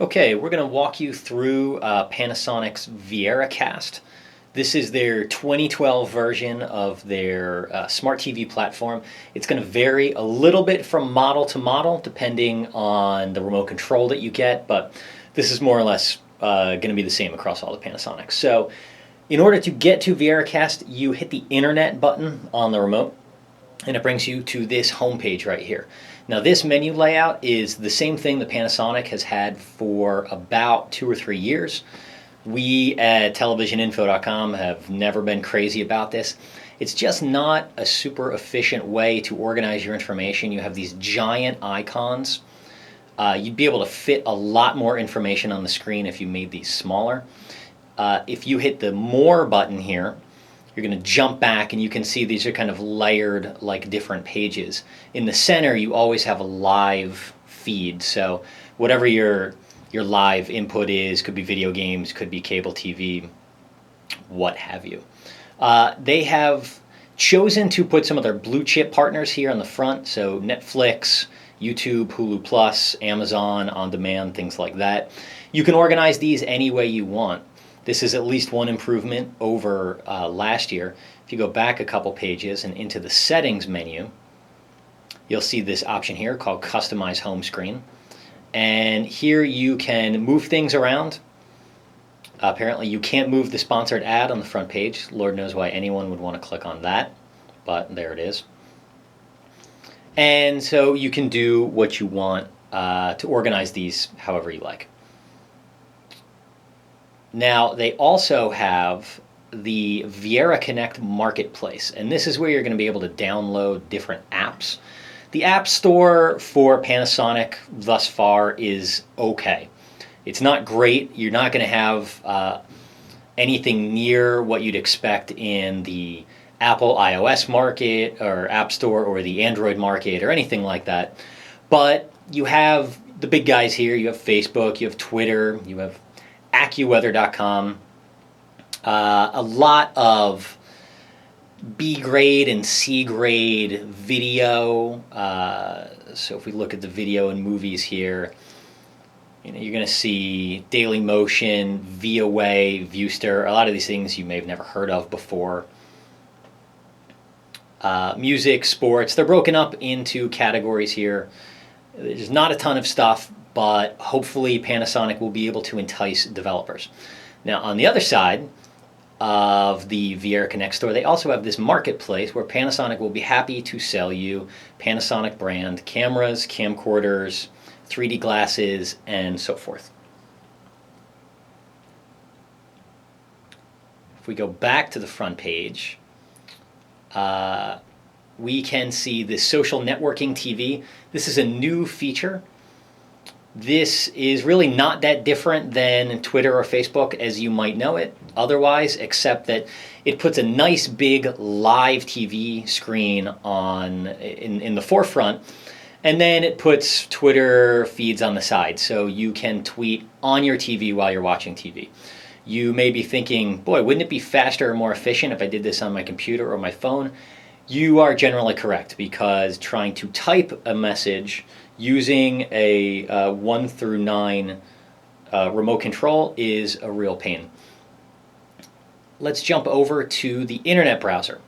Okay, we're going to walk you through Panasonic's Viera Cast. This is their 2012 version of their smart TV platform. It's going to vary a little bit from model to model depending on the remote control that you get, but this is more or less going to be the same across all the Panasonics. So in order to get to Viera Cast, you hit the Internet button on the remote, and it brings you to this home page right here. Now this menu layout is the same thing that Panasonic has had for about 2 or 3 years. We at televisioninfo.com have never been crazy about this. It's just not a super efficient way to organize your information. You have these giant icons. You'd be able to fit a lot more information on the screen if you made these smaller. If you hit the More button here, you're going to jump back and you can see these are kind of layered like different pages. In the center, you always have a live feed. So whatever your live input is, could be video games, could be cable TV, what have you. They have chosen to put some of their blue chip partners here on the front. So Netflix, YouTube, Hulu Plus, Amazon On Demand, things like that. You can organize these any way you want. This is at least one improvement over last year. If you go back a couple pages and into the settings menu, you'll see this option here called Customize Home Screen. And here you can move things around. Apparently you can't move the sponsored ad on the front page. Lord knows why anyone would want to click on that, but there it is. And so you can do what you want to organize these however you like. Now, they also have the Viera Connect Marketplace, and this is where you're going to be able to download different apps. The App Store for Panasonic thus far is okay. It's not great. You're not going to have anything near what you'd expect in the Apple iOS market or App Store or the Android market or anything like that. But you have the big guys here. You have Facebook, you have Twitter, you have AccuWeather.com, a lot of B grade and C grade video. So if we look at the video and movies here, you're going to see Daily Motion, VOA, Viewster, a lot of these things you may have never heard of before. Music, sports, they're broken up into categories here. There's not a ton of stuff, but hopefully Panasonic will be able to entice developers. Now, on the other side of the Viera Connect store, they also have this marketplace where Panasonic will be happy to sell you Panasonic brand cameras, camcorders, 3D glasses, and so forth. If we go back to the front page, we can see the social networking TV. This is a new feature. This is really not that different than Twitter or Facebook as you might know it otherwise, except that it puts a nice big live TV screen on in the forefront, and then it puts Twitter feeds on the side, so you can tweet on your TV while you're watching TV. You may be thinking, boy, wouldn't it be faster or more efficient if I did this on my computer or my phone? You are generally correct, because trying to type a message using a 1 through 9 remote control is a real pain. Let's jump over to the internet browser,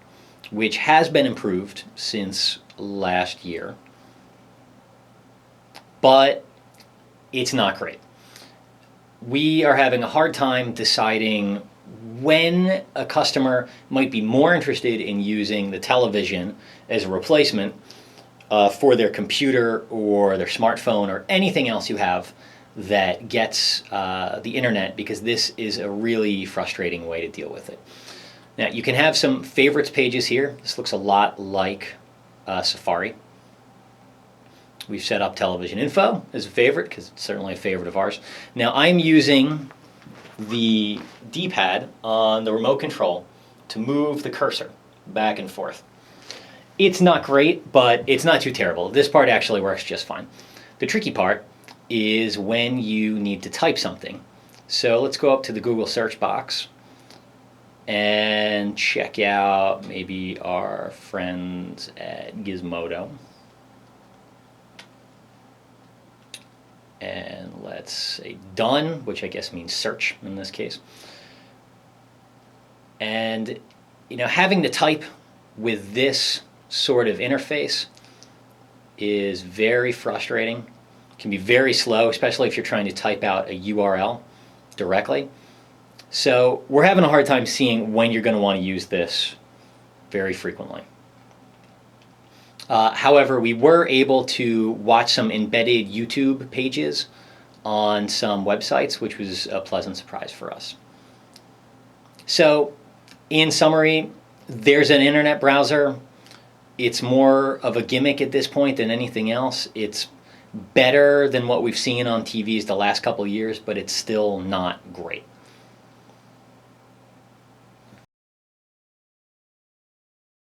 which has been improved since last year, but it's not great. We are having a hard time deciding when a customer might be more interested in using the television as a replacement for their computer or their smartphone or anything else you have that gets the internet, because this is a really frustrating way to deal with it. Now, you can have some favorites pages here. This looks a lot like Safari. We've set up Television Info as a favorite because it's certainly a favorite of ours. Now, I'm using the D-pad on the remote control to move the cursor back and forth. It's not great, but it's not too terrible. This part actually works just fine. The tricky part is when you need to type something. So let's go up to the Google search box and check out maybe our friends at Gizmodo. And let's say done, which I guess means search in this case. And having to type with this sort of interface is very frustrating. It can be very slow, especially if you're trying to type out a URL directly. So we're having a hard time seeing when you're going to want to use this very frequently. However, we were able to watch some embedded YouTube pages on some websites, which was a pleasant surprise for us. So, in summary, there's an internet browser. It's more of a gimmick at this point than anything else. It's better than what we've seen on TVs the last couple of years, but it's still not great.